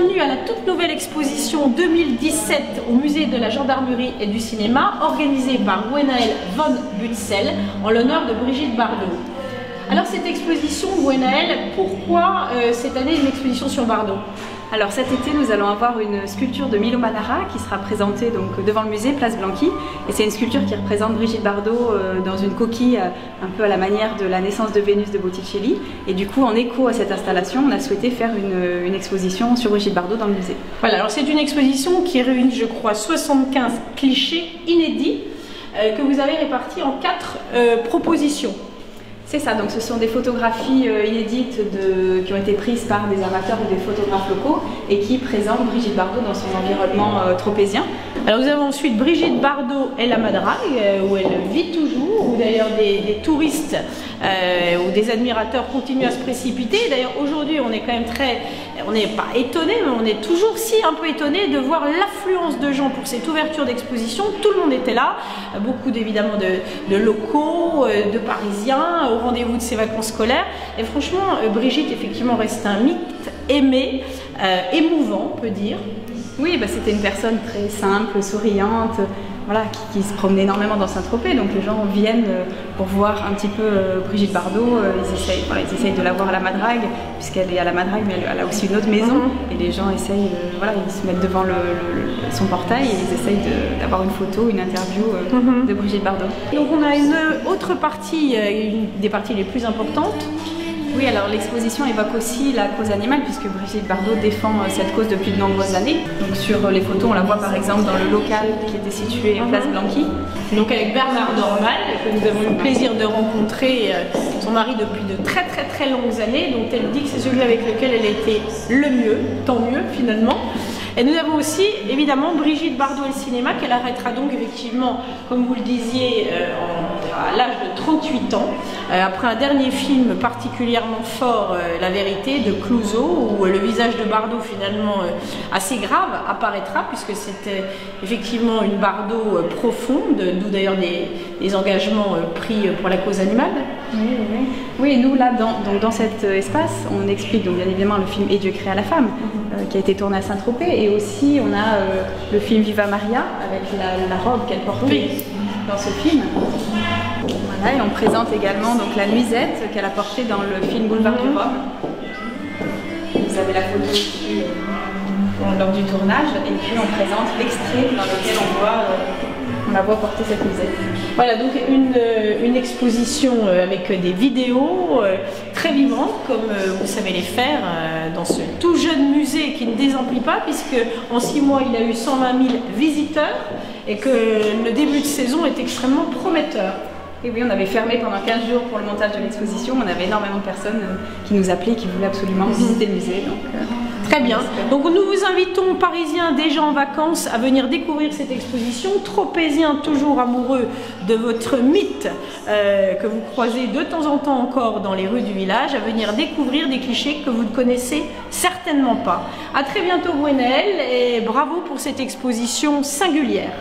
bienvenue à la toute nouvelle exposition 2017 au musée de la gendarmerie et du cinéma organisée par Gwenaëlle von Butzel en l'honneur de Brigitte Bardot. Alors cette exposition, Gwenaëlle, pourquoi cette année une exposition sur Bardot? Alors cet été, nous allons avoir une sculpture de Milo Manara qui sera présentée donc devant le musée Place Blanqui. Et c'est une sculpture qui représente Brigitte Bardot dans une coquille un peu à la manière de la naissance de Vénus de Botticelli. Et du coup, en écho à cette installation, on a souhaité faire une exposition sur Brigitte Bardot dans le musée. Voilà, alors c'est une exposition qui réunit, je crois, 75 clichés inédits que vous avez répartis en 4 propositions. C'est ça, donc ce sont des photographies inédites qui ont été prises par des amateurs ou des photographes locaux et qui présentent Brigitte Bardot dans son environnement tropézien. Alors nous avons ensuite Brigitte Bardot et la Madrague, où elle vit toujours, où d'ailleurs des touristes ou des admirateurs continuent à se précipiter. D'ailleurs aujourd'hui on est quand même on n'est pas étonné, mais on est toujours un peu étonné de voir l'affluence de gens pour cette ouverture d'exposition. Tout le monde était là, beaucoup évidemment de locaux, de Parisiens, au rendez-vous de ses vacances scolaires. Et franchement, Brigitte effectivement reste un mythe aimé, émouvant on peut dire. Oui, c'était une personne très simple, souriante, voilà, qui se promenait énormément dans Saint-Tropez. Donc les gens viennent pour voir un petit peu Brigitte Bardot. Ils essayent de la voir à la Madrague, puisqu'elle est à la Madrague, mais elle a aussi une autre maison. Et les gens essayent, ils se mettent devant son portail et ils essayent d'avoir une photo, une interview de Brigitte Bardot. Donc on a une autre partie, une des parties les plus importantes. Oui, alors l'exposition évoque aussi la cause animale puisque Brigitte Bardot défend cette cause depuis de nombreuses années. Donc sur les photos, on la voit par exemple dans le local qui était situé Place Blanqui. Donc avec Bernard Dormal, que nous avons eu le plaisir de rencontrer, son mari depuis de très longues années, dont elle dit que c'est celui avec lequel elle était le mieux, tant mieux finalement. Et nous avons aussi évidemment Brigitte Bardot et le cinéma qu'elle arrêtera donc effectivement, comme vous le disiez, à l'âge de 38 ans, après un dernier film particulièrement fort, La Vérité, de Clouzot, où le visage de Bardot finalement assez grave apparaîtra, puisque c'était effectivement une Bardot profonde, d'où d'ailleurs des engagements pris pour la cause animale. Oui, et nous là, dans cet espace, on explique donc bien évidemment le film Et Dieu créa la femme, qui a été tourné à Saint-Tropez, et aussi on a le film Viva Maria, avec la robe qu'elle portait dans ce film. Voilà, et on présente également donc la nuisette qu'elle a portée dans le film Boulevard du Rhum. Vous avez la photo ici lors du tournage, et puis on présente l'extrait dans lequel on la voit porter cette nuisette. Voilà, donc une exposition avec des vidéos très vivantes, comme vous savez les faire dans ce tout jeune musée qui ne désemplit pas, puisque en 6 mois il a eu 120 000 visiteurs et que le début de saison est extrêmement prometteur. Et oui, on avait fermé pendant 15 jours pour le montage de l'exposition. On avait énormément de personnes qui nous appelaient, qui voulaient absolument visiter le musée. Très bien. Donc nous vous invitons, Parisiens déjà en vacances, à venir découvrir cette exposition. Tropéziens toujours amoureux de votre mythe que vous croisez de temps en temps encore dans les rues du village, à venir découvrir des clichés que vous ne connaissez certainement pas. À très bientôt Gwenaëlle, et bravo pour cette exposition singulière.